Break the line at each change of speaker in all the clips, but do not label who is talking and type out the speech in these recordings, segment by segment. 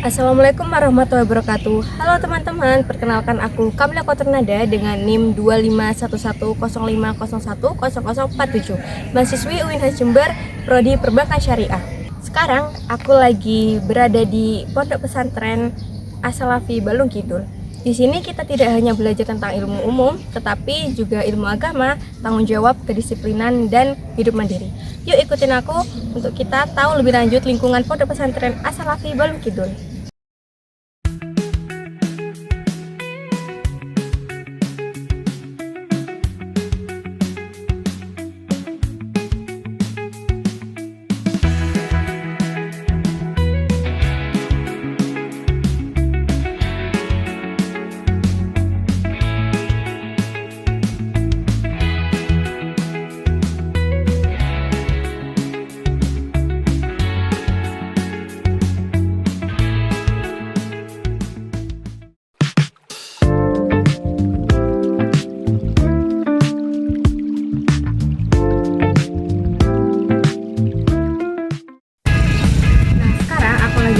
Assalamualaikum warahmatullahi wabarakatuh. Halo teman-teman, perkenalkan aku Kamila Koternada dengan NIM 251105010047, mahasiswi UINHAS Jember, Prodi Perbankan Syariah. Sekarang aku lagi berada di Pondok Pesantren As-Salafi Balung Kidul. Di sini kita tidak hanya belajar tentang ilmu umum, tetapi juga ilmu agama, tanggung jawab, kedisiplinan, dan hidup mandiri. Yuk ikutin aku untuk kita tahu lebih lanjut lingkungan Pondok Pesantren As-Salafi Balung Kidul.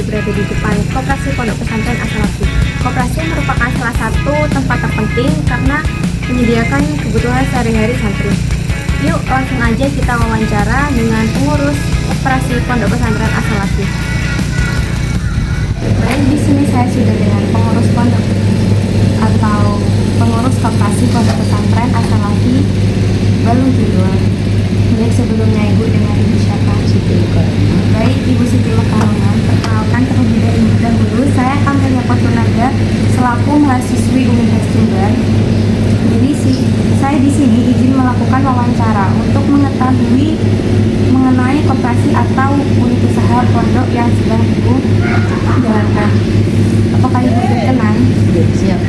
Berada di depan Koperasi Pondok Pesantren As-Salafi. Koperasi merupakan salah satu tempat terpenting karena menyediakan kebutuhan sehari-hari santri. Yuk langsung aja kita wawancara dengan pengurus Koperasi Pondok Pesantren As-Salafi. Baik, di sini saya sudah dengan pengurus pondok atau pengurus Koperasi Pondok Pesantren As-Salafi Balung Kidul. Baik, sebelumnya Ibu dengan Ibu siapa? Baik, Ibu Siti Mekaronan. Perkenalkan terlebih dahulu, saya Kamila Koternada selaku mahasiswi UINHAS Jember. Jadi saya di sini izin melakukan wawancara untuk mengetahui mengenai koperasi atau unit usaha pondok yang sedang Ibu jalankan. Apakah Ibu berkenan?
Siap.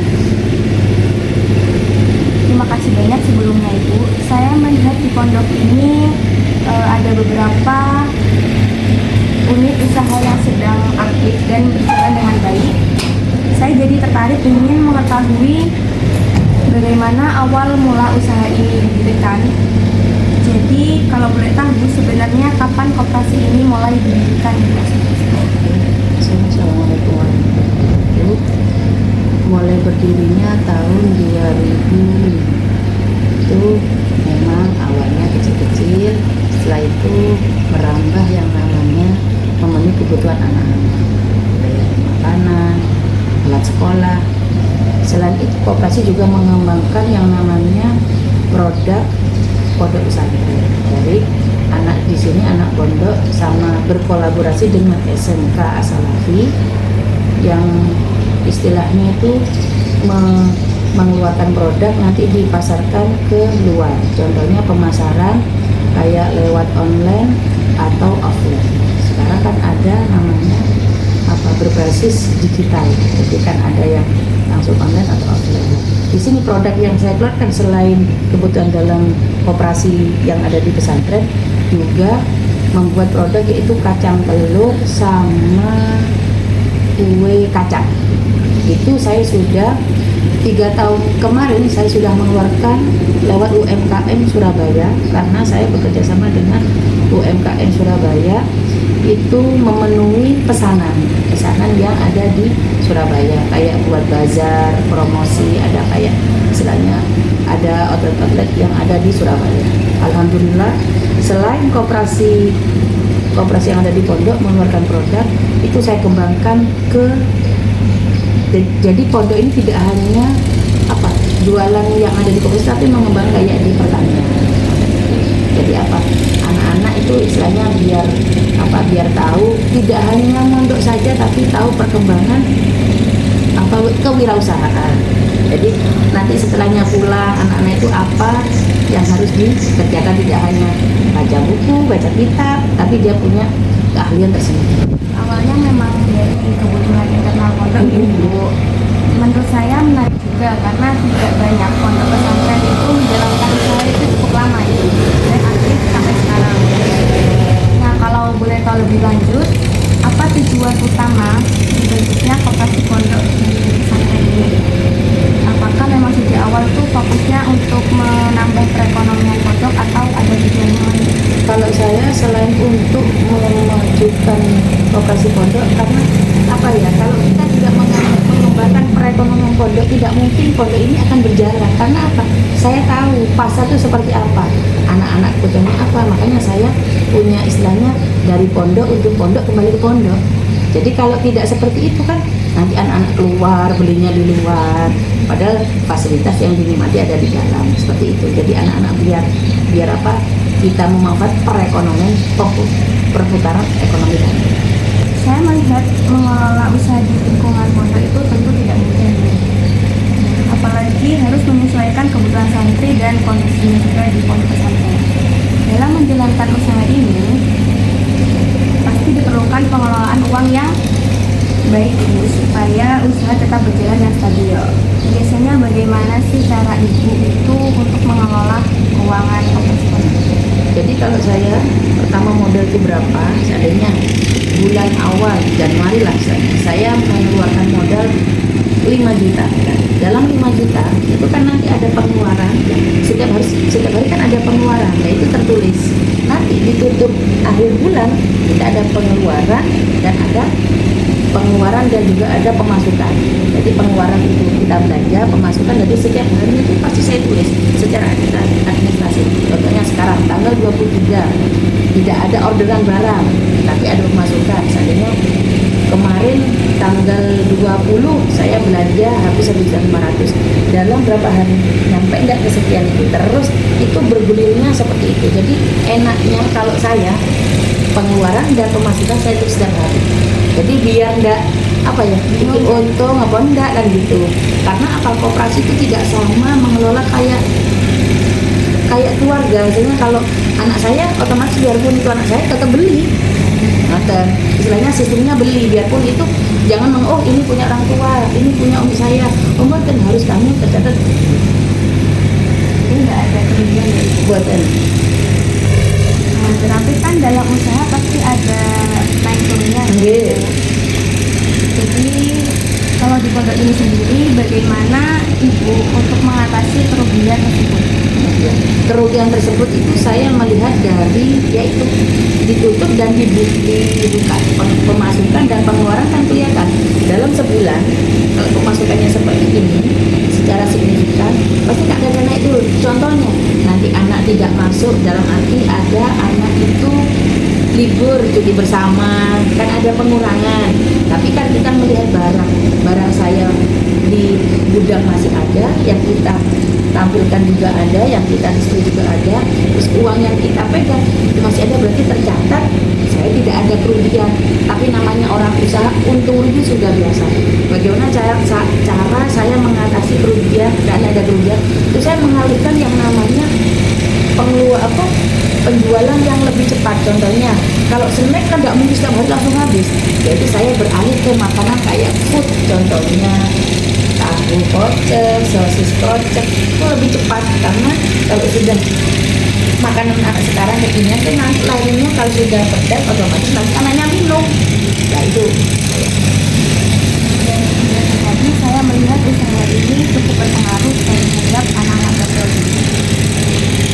Terima kasih banyak sebelumnya Ibu. Saya melihat di pondok ini ada beberapa unit usaha yang sedang aktif dan berjalan dengan baik. Saya jadi tertarik ingin mengetahui bagaimana awal mula usaha ini didirikan. Jadi kalau boleh tahu sebenarnya kapan koperasi ini mulai didirikan?
Assalamualaikum warahmatullahi wabarakatuh. Mulai berdirinya tahun 2005. Itu memang awalnya kecil-kecil, setelah itu merambah yang namanya memenuhi kebutuhan anak-anak, baik makanan, alat sekolah. Selain itu koperasi juga mengembangkan yang namanya produk pondok pesantren. Jadi anak di sini anak pondok sama berkolaborasi dengan SMK As-Salafi yang istilahnya itu mengeluarkan produk nanti dipasarkan ke luar. Contohnya pemasaran kayak lewat online atau offline. Sekarang kan ada namanya berbasis digital, jadi kan ada yang langsung online atau offline. Di sini produk yang saya keluarkan selain kebutuhan dalam koperasi yang ada di pesantren, juga membuat produk yaitu kacang telur sama kue kacang. Itu saya sudah 3 tahun kemarin saya sudah mengeluarkan lewat UMKM Surabaya, karena saya bekerja sama dengan UMKM Surabaya itu memenuhi pesanan yang ada di Surabaya, kayak buat bazar, promosi, ada kayak istilahnya ada outlet-outlet yang ada di Surabaya. Alhamdulillah, selain koperasi yang ada di pondok mengeluarkan produk, itu saya kembangkan ke jadi pondok ini tidak hanya jualan yang ada di koperasi, tapi mengembang kayak di pertanian. Jadi anak-anak itu istilahnya biar tahu tidak hanya mondok saja, tapi tahu perkembangan kewirausahaan. Jadi nanti setelahnya pulang anak-anak itu apa yang harus dikerjakan, tidak hanya baca buku, baca kitab, tapi dia punya keahlian tersendiri.
Awalnya memang dari kebutuhan internal pondok ini Bu. Menurut saya menarik juga karena tidak banyak pondok pesantren itu menjalankan usaha itu cukup lama itu dan aktif sampai sekarang. Nah, kalau boleh tahu lebih lanjut, apa tujuan utama dibentuknya koperasi pondok di pesantren ini? Apakah memang sejak awal itu fokusnya untuk menambah perekonomian pondok atau ada tujuan lain?
Kalau saya selain untuk memajukan lokasi pondok, karena kalau mungkin pondok ini akan berjalan. Karena apa? Saya tahu pasar itu seperti apa, anak-anak kebutuhannya apa. Makanya saya punya istilahnya dari pondok untuk pondok kembali ke pondok. Jadi kalau tidak seperti itu kan nanti anak-anak keluar belinya di luar, padahal fasilitas yang dinikmati ada di dalam, seperti itu. Jadi anak-anak biar apa, kita memanfaat perekonomian, perputaran ekonomi tadi.
Saya melihat mengelola usaha di lingkungan pondok itu tentu tidak mudah, apalagi harus menyesuaikan kebutuhan santri dan kondisinya juga di pondok pesantren. Dalam menjalankan usaha ini pasti diperlukan pengelolaan uang yang baik Bu, supaya usaha tetap berjalan dan stabil. Biasanya bagaimana sih cara Ibu itu untuk mengelola keuangan koperasi pondok?
Jadi kalau saya pertama modal itu berapa, seandainya bulan awal Januari lah saya mengeluarkan modal 5 juta. Dalam 5 juta itu kan nanti ada pengeluaran, setiap hari kan ada pengeluaran, nah itu tertulis. Nanti ditutup akhir bulan kita ada pengeluaran dan juga ada pemasukan. Jadi pengeluaran itu kita belanja, pemasukan dari setiap hari itu pasti saya tulis secara administrasi. Contohnya sekarang tanggal 23 tidak ada orderan barang, tapi ada pemasukan. Seandainya kemarin tanggal 20 saya belanja habis 1.500, dalam berapa hari nyampe enggak kesekian itu, terus itu bergulirnya seperti itu. Jadi enaknya kalau saya pengeluaran dan pemasukan saya tulis setiap hari. Jadi biar enggak bikin untung apa enggak kan gitu. Karena apa, koperasi itu tidak sama mengelola kayak keluarga. Misalnya kalau anak saya otomatis biarpun itu anak saya tetap beli. Dan istilahnya sistemnya beli, biarpun itu jangan ini punya orang tua, ini punya umi saya, kan harus kamu tercatat.
Jadi nggak ada kerugian ya
Buatan.
Nah, tetapi kan dalam usaha pasti ada naik turunnya.
Yeah.
Jadi kalau di pondok ini sendiri, bagaimana Ibu untuk mengatasi kerugian tersebut?
Kerugian tersebut itu saya melihat dari yaitu ditutup dan dibuka pemasukan dan pengeluaran kan kelihatan dalam sebulan. Kalau pemasukannya seperti ini secara signifikan pasti nggak ada naik dulu. Contohnya nanti anak tidak masuk, dalam arti ada anak itu libur cuti bersama kan ada pengurangan, tapi kan kita melihat barang saya di gudang masih ada, yang kita tampilkan juga ada, yang kita display juga ada, terus uang yang kita pegang itu masih ada, berarti tercatat saya tidak ada kerugian. Tapi namanya orang usaha, untung rugi sudah biasa. Bagaimana cara saya mengatasi kerugian dan ada kerugian? Itu saya mengalihkan yang namanya penjualan yang lebih cepat. Contohnya kalau snack kan nggak mungkin setiap hari langsung habis, jadi saya beralih ke makanan kayak food, contohnya tahu kocek, sosis kocek, itu lebih cepat. Karena kalau sudah makanan anak sekarang kekinian tuh nanti lahirnya kalau sudah pedas otomatis nanti anaknya minum. Nah itu
Jadi saya melihat usaha ini cukup berpengaruh terhadap anak-anak berprodi.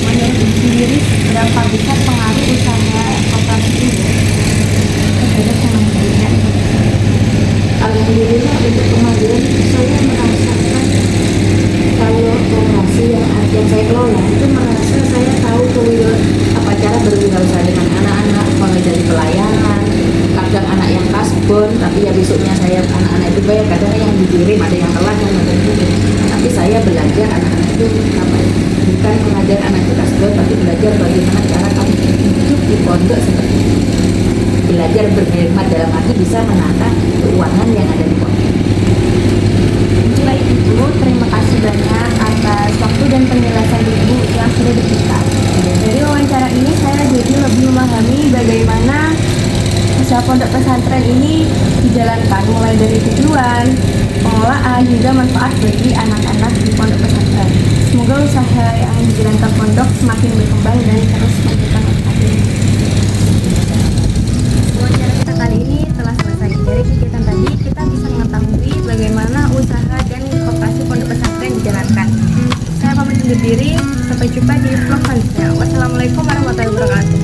Menurut Ibu sendiri, berapa besar pengaruh usaha koperasi ini terhadap kemandirian?
alhamdulillah untuk kemajuan saya merasakan kalau koperasi yang saya kelola itu merasa saya tahu cara berwirausaha dengan anak-anak, mulai dari pelayanan, kadang anak yang kasbon, tapi ya besoknya saya anak-anak itu bayar, kadang yang dikirim ada yang telat dan ada yang gitu. Tapi saya belajar anak-anak itu bukan mengajar anak itu kasbon, tapi belajar bagaimana cara kamu hidup di pondok seperti itu. Belajar berhemat dalam arti bisa menata keuangan yang ada di pondok.
Baik Ibu, terima kasih banyak atas waktu dan penjelasan Ibu yang sudah diberikan. Dari wawancara ini saya jadi lebih memahami bagaimana usaha pondok pesantren ini dijalankan, mulai dari tujuan, pengelolaan, hingga manfaat bagi anak-anak di pondok pesantren. Semoga usaha yang dijalankan pondok semakin berkembang dan terus memberikan manfaat. Wawancara kita kali ini telah selesai. Dari kegiatan tadi kita bisa mengetahui bagaimana usaha dan koperasi pondok pesantren dijalankan. Saya pamit undur diri, sampai jumpa di vlog selanjutnya. Wassalamualaikum warahmatullahi wabarakatuh.